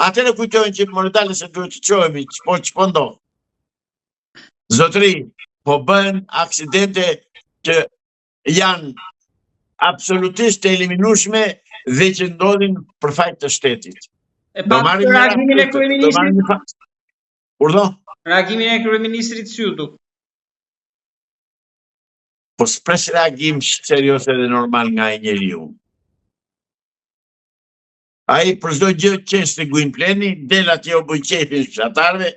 Atëre kujtojnë që më rëdale se duhet të qojemi, që po ndohë. Zotëri, po bën aksidente që janë absolutisht të eliminueshme dhe që ndodhin për fajt të shtetit. E pat reagimin e kryeministrit? Urdhë? Reagimin e kryeministrit Syutu. Po s'pres reagim serios edhe normal nga e njeriu. Ai për çdo gjë qesh të Guin Pleni, del atje u bëj qefin fshatarëve,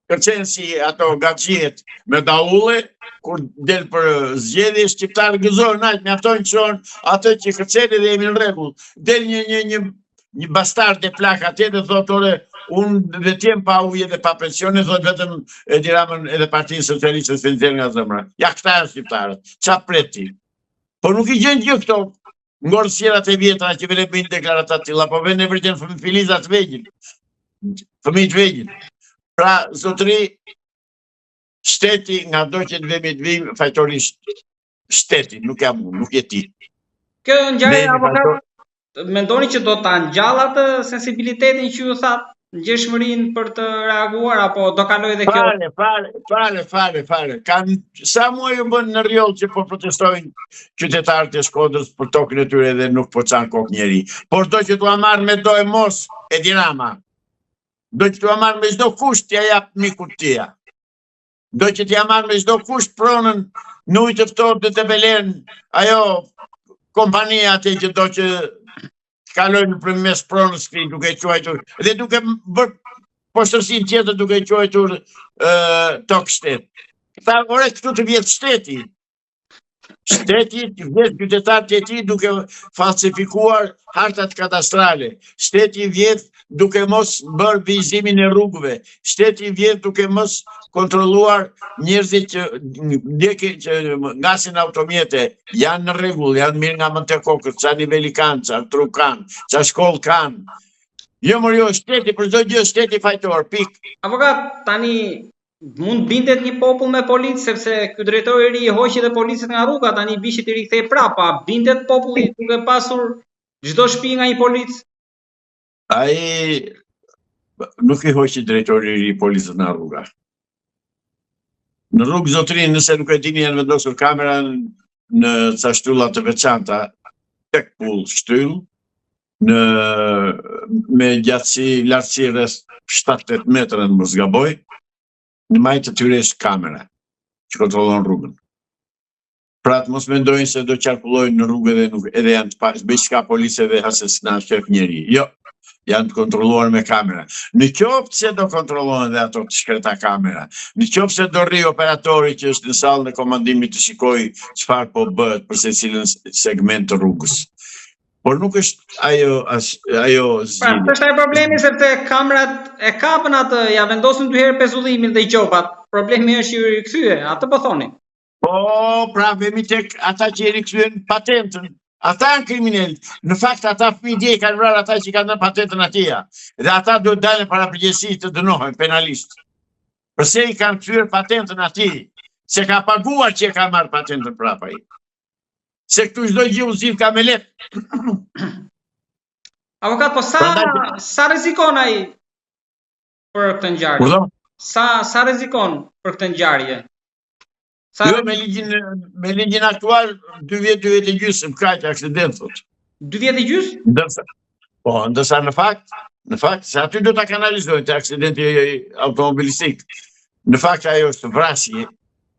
kërcen si ato gaxhiet me daulle, kur del për zgjedhje, shqiptarë gëzojnë, najt, mjaftojnë qëron atë që kërceni dhe jemi në rregull. Del një bastard e plak atje dhe thot, ore, unë dhe t'jem pa uje dhe pa pensione, thot vetëm Edi Ramën edhe Partinë Socialiste të filter nga zemra. Ja këta e shqiptarët, qa preti. Po nuk i gjenë gjë këto, ngorë sjerat e vjetra që vene bëjnë deklaratat tilla, po vene vërten filizat vegjin, fëmijët vegjin. Pra, zotëri, shteti nga do që të vim fajtorisht shteti, nuk jam unë, nuk je ti. Kjo ngjarje avokat, mendoni që do ta ngjall atë sensibilitetin që ju thatë, ngjeshmërinë për të reaguar, apo do kaloj edhe kjo? Fare. Sa muaj u bën në rjoll që po protestojnë qytetarët e Shkodrës për tokën e tyre dhe nuk po çan kokë njeri. Por do që t'ua marrë me do e mos Edi Rama. Do që t'ua marrë me çdo kusht t'ja jap mikut tia. Do që t'ja marrë me çdo kusht pronën në ujë të ftohtë të Belen, ajo kompania atë që do që kalojnë përmes pronës këtij duke quajtur dhe duke bërë poshtërsinë tjetër duke quajtur tokë shtet. Tha, ore, këtu të vjet shteti. Shteti të vjet qytetarët e tij duke falsifikuar hartat kadastrale. Shteti vjet duke mos bërë vizimin e rrugëve. Shteti vjet duke mos kontrolluar njerëzit që ngasin automjete, janë në rregull, janë mirë nga Montekokër, ça niveli kanë, ça tru kanë, ça shkollë kanë. Jo, shteti për çdo gjë, shteti fajtor, pik. Avokat, tani mund bindet një popull me policë, sepse ky drejtori i ri i hoqi dhe policët nga rruga, tani bishit i rikthej prapa, bindet populli duke pasur çdo shtëpi nga një policë? Ai nuk i hoqi drejtori i ri i policës nga rruga. Në rrugë zotrin, nëse nuk e dini, janë vendosur kamera në ca shtylla të veçanta, tek pull shtyll, me gjatësi, lartësi rreth 7-8 metra në mos gaboj, në majtë të tyre është kamera që kontrollon rrugën. Pra të mos mendojnë se do qarkullojnë në rrugë edhe janë të pas, bëj shka police dhe hasesina shef njeri. Jo, janë të kontrolluar me kamera. Në qoftë se do kontrollohen dhe ato të shkreta kamera, në qoftë se do rri operatori që është në sallën e komandimit të shikoj çfarë po bëhet për secilin segment të rrugës. Por nuk është ajo zgjidhje. Pra, është ai problemi sepse kamerat e kapën atë, ja vendosin 2 herë pezullimin dhe i qopat. Problemi është që i rikthye, atë po thoni. Po, pra vemi tek ata që i rikthyen patentën. Ata janë kriminal. Në fakt ata fëmijë dje kanë vrarë ata që kanë dhënë patentën atij. Dhe ata duhet dalën para përgjegjësisë të dënohen penalisht. Përse i kanë kthyer patentën atij? Se ka paguar që e ka marrë patentën prapë ai. Se këtu çdo gjë u zgjidh ka me lehtë. Avokat, po sa rrezikon ai për këtë ngjarje? Sa rrezikon për këtë ngjarje? Jo, me ligjin aktual 2 vjet, 2 vjet e gjysmë kaq aksident thot. 2 vjet e gjysmë? Ndërsa në fakt se aty do ta kanalizojnë te aksidenti automobilistik. Në fakt ajo është vrasje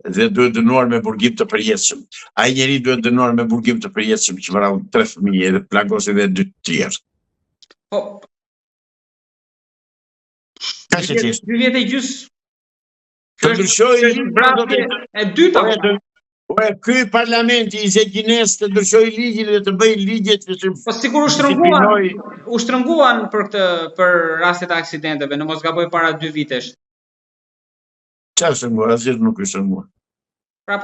dhe duhet dënuar me burgim të përjetshëm. Ai njeri duhet dënuar me burgim të përjetshëm që vrau 3 fëmijë dhe plagosi edhe 2 të tjerë. Po. 2 vjet e gjysmë. Të ndryshoj e dyta. Ky parlamenti i Zegjines të ndryshoj ligjin dhe të bëj ligjet. Po sikur u shtrënguan për rastet e aksidenteve, në mos gaboj para 2 vitesh. Çfarë shtrënguar, asgjë nuk u shtrënguar.